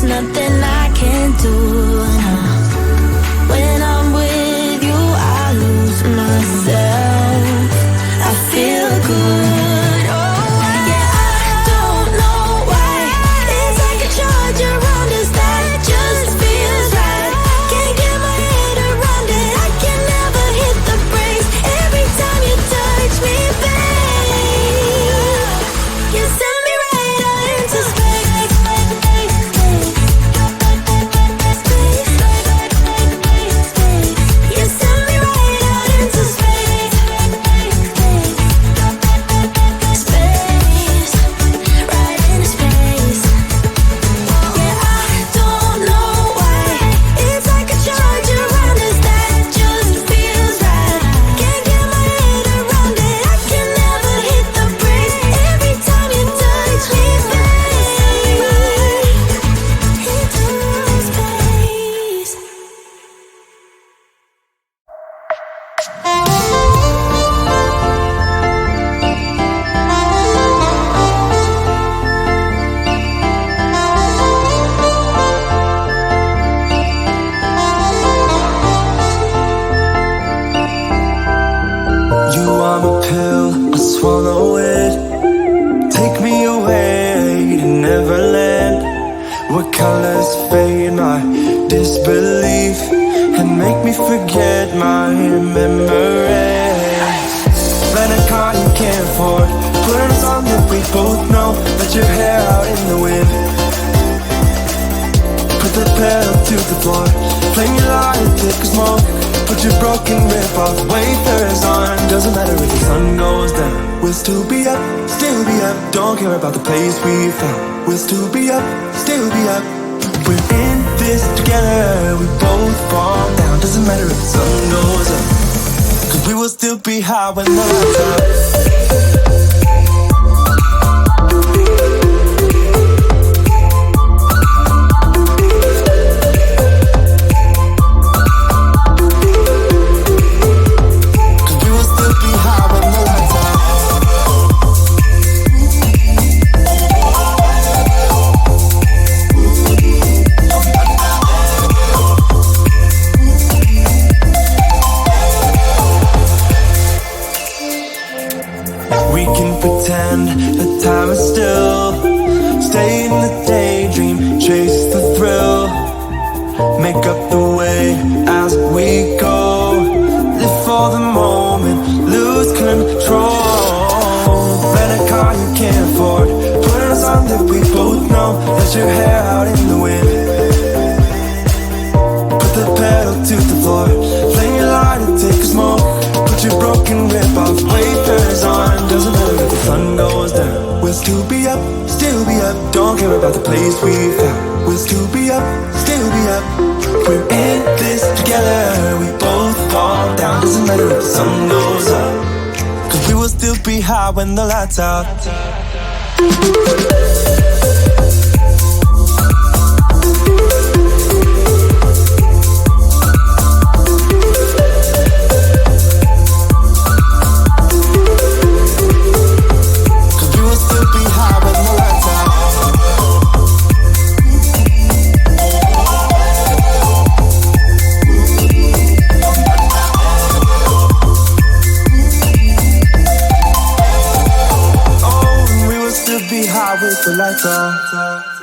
there's nothing I can do. No. When I'm with you, I lose myself. I feel good. Oh, yeah, I don't know why. It's like a charge around us that just feels right. Can't get my head around it. I can never hit the brakes. Every time you touch me, babe, you send me right out into space. You send me right out into space. Space, right into space. Yeah, I don't know why. It's like a charge around us that just feels right. Can't get my head around it. I can never hit the brakes. Every time you touch me, babe, into space. You are my pill, I swallow it. Take me away to Neverland, where colors fade my disbelief and make me forget my memories. Rent a car you can't afford, put on a song that we both know. Let your hair out in the wind, put the pedal to the floor. Flame your light, take a smoke. Put your broken rip-off wafers on. Doesn't matter if the sun goes down, we'll still be up, still be up. Don't care about the place we found. We'll still be up, still be up. We're in this together, we both fall down. Doesn't matter if the sun goes up, 'cause we will still be high when the lights out. We can pretend that time is still. Stay in the daydream, chase the thrill. Make up the way as we go. Live for the moment, lose control. Rent a car you can't afford, put on a song that we both know. Let your hair out in the wind, put the pedal to the floor. Flame your light and take a smoke. Put your broken rip-off wafers on. Doesn't matter if the sun goes down, we'll still be up, still be up. Don't care about the place we found. We'll still be up, still be up. We're in this together, we both fall down. Doesn't matter if the sun goes up, 'cause we will still be high when the lights out. With the lights on.